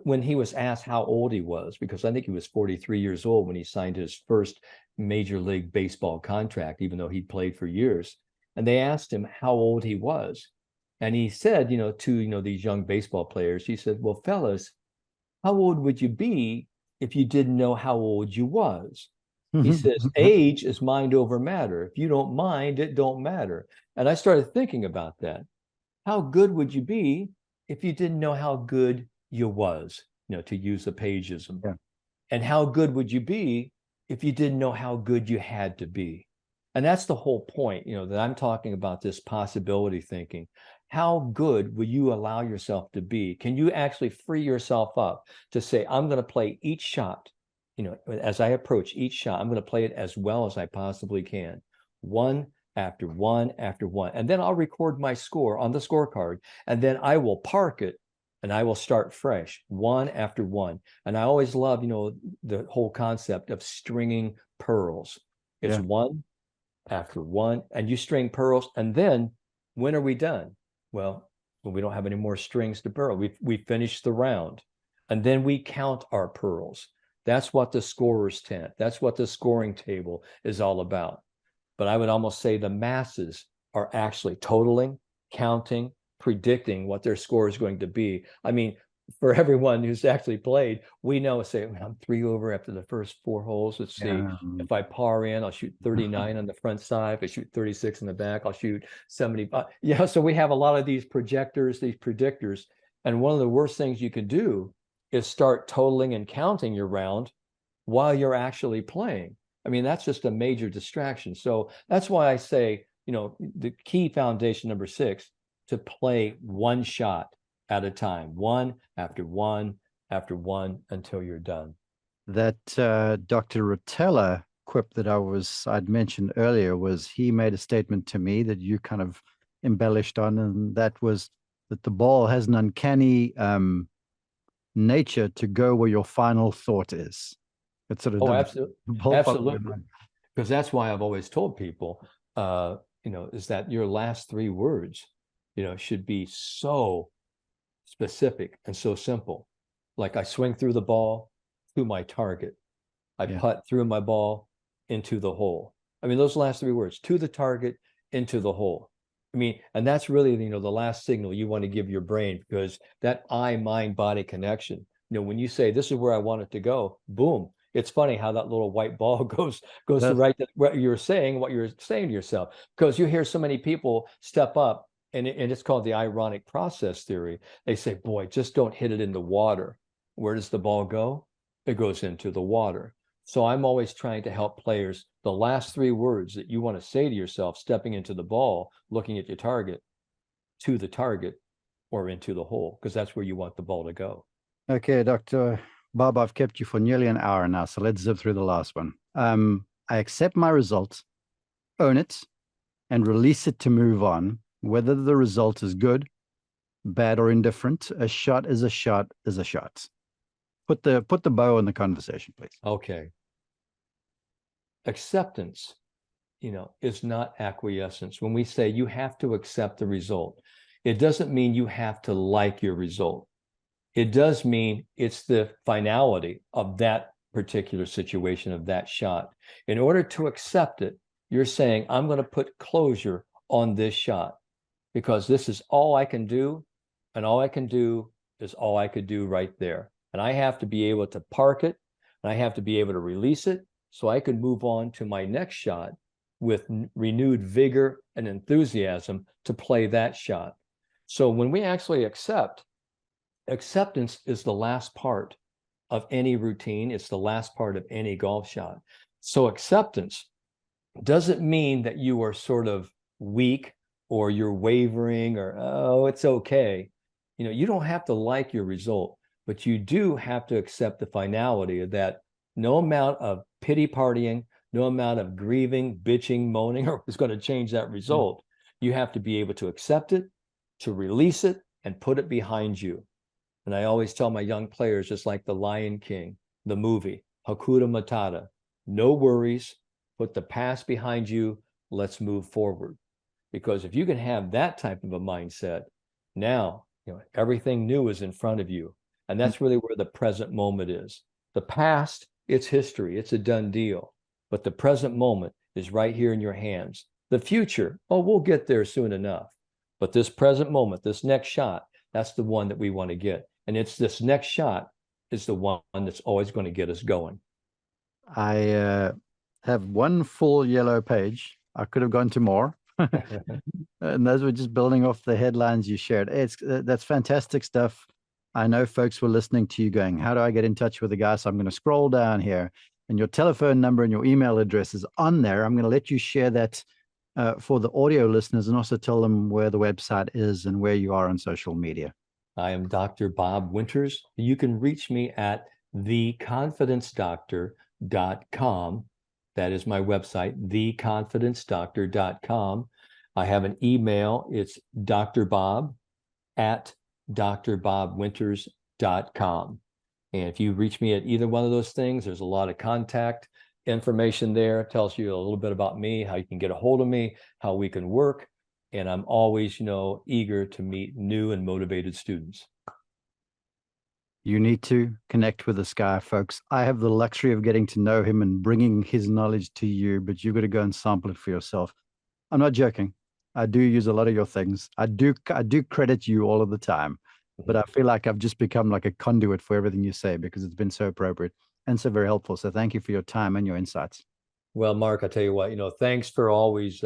S2: when he was asked how old he was, because I think he was 43 years old when he signed his first Major League Baseball contract, even though he'd played for years. And they asked him how old he was. And he said, to, these young baseball players, he said, well, fellas, how old would you be if you didn't know how old you was? He says, age is mind over matter. If you don't mind, it don't matter. And I started thinking about that. How good would you be if you didn't know how good you was, to use a Pageism?
S1: Yeah.
S2: And how good would you be if you didn't know how good you had to be? And that's the whole point, that I'm talking about, this possibility thinking. How good will you allow yourself to be? Can you actually free yourself up to say, I'm going to play each shot, as I approach each shot, I'm going to play it as well as I possibly can. One after one after one. And then I'll record my score on the scorecard, and then I will park it and I will start fresh, one after one. And I always love, the whole concept of stringing pearls. It's one after one, and you string pearls, and then when are we done? Well, when we don't have any more strings to pearl, we finish the round, and then we count our pearls. That's what the scorer's tent, that's what the scoring table is all about. But I would almost say the masses are actually totaling, counting, predicting what their score is going to be. I mean, for everyone who's actually played, we know, say, I'm 3 over after the first 4 holes. Let's see.
S1: Yeah.
S2: If I par in, I'll shoot 39 on the front side. If I shoot 36 in the back, I'll shoot 75. Yeah, so we have a lot of these projectors, these predictors. And one of the worst things you can do is start totaling and counting your round while you're actually playing. I mean, that's just a major distraction. So that's why I say, the key foundation, number 6, to play one shot at a time, one after one after one, until you're done.
S1: That Dr. Rotella quip that I'd mentioned earlier he made a statement to me that you kind of embellished on, and that was that the ball has an uncanny nature to go where your final thought is. It sort of
S2: absolutely, absolutely. Because that's why I've always told people, is that your last 3 words, should be so specific and so simple. Like, I swing through the ball to my target. I putt through my ball into the hole. I mean, those last 3 words, to the target, into the hole. I mean, and that's really, the last signal you want to give your brain, because that eye, mind, body connection, when you say, this is where I want it to go, boom. It's funny how that little white ball goes to right to what you're saying to yourself, because you hear so many people step up, and it's called the ironic process theory. They say, boy, just don't hit it in the water. Where does the ball go? It goes into the water. So I'm always trying to help players, the last 3 words that you want to say to yourself, stepping into the ball, looking at your target, to the target, or into the hole, because that's where you want the ball to go.
S1: Okay, Dr. Bob, I've kept you for nearly an hour now, so let's zip through the last one. I accept my result, own it, and release it to move on, whether the result is good, bad, or indifferent. A shot is a shot is a shot. Put the bow in the conversation, please.
S2: Okay. Acceptance, is not acquiescence. When we say you have to accept the result, it doesn't mean you have to like your result. It does mean it's the finality of that particular situation, of that shot. In order to accept it, you're saying, I'm going to put closure on this shot, because this is all I can do, and all I can do is all I could do right there. And I have to be able to park it, and I have to be able to release it, so I can move on to my next shot with renewed vigor and enthusiasm to play that shot. So when we actually accept, acceptance is the last part of any routine. It's the last part of any golf shot. So acceptance doesn't mean that you are sort of weak, or you're wavering, or, oh, it's okay. You don't have to like your result, but you do have to accept the finality of that. No amount of pity partying, no amount of grieving, bitching, moaning is going to change that result. You have to be able to accept it, to release it, and put it behind you. And I always tell my young players, just like the Lion King, the movie, Hakuna Matata, no worries, put the past behind you, let's move forward. Because if you can have that type of a mindset, now, everything new is in front of you. And that's really where the present moment is. The past, it's history, it's a done deal. But the present moment is right here in your hands. The future, we'll get there soon enough. But this present moment, this next shot, that's the one that we want to get. And it's this next shot is the one that's always going to get us going.
S1: I have one full yellow page. I could have gone to more. And those were just building off the headlines you shared. That's fantastic stuff. I know folks were listening to you going, how do I get in touch with the guy? So I'm going to scroll down here, and your telephone number and your email address is on there. I'm going to let you share that for the audio listeners, and also tell them where the website is and where you are on social media.
S2: I am Dr. Bob Winters. You can reach me at theconfidencedoctor.com. That is my website, theconfidencedoctor.com. I have an email. It's drbbob@drbobwinters.com. And if you reach me at either one of those things, there's a lot of contact information there. It tells you a little bit about me, how you can get a hold of me, how we can work. And I'm always, eager to meet new and motivated students.
S1: You need to connect with this guy, folks. I have the luxury of getting to know him and bringing his knowledge to you, but you've got to go and sample it for yourself. I'm not joking. I do use a lot of your things. I do credit you all of the time. but I feel like I've just become like a conduit for everything you say because it's been so appropriate and so very helpful. So thank you for your time and your insights.
S2: Well, Mark, I tell you what, thanks for always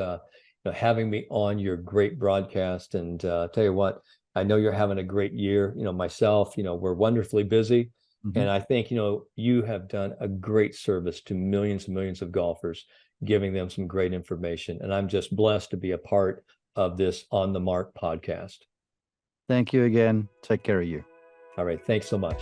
S2: having me on your great broadcast. And tell you what, I know you're having a great year. Myself, we're wonderfully busy. And I think, you have done a great service to millions and millions of golfers, giving them some great information. And I'm just blessed to be a part of this On the Mark podcast.
S1: Thank you again. Take care of you.
S2: All right. Thanks so much.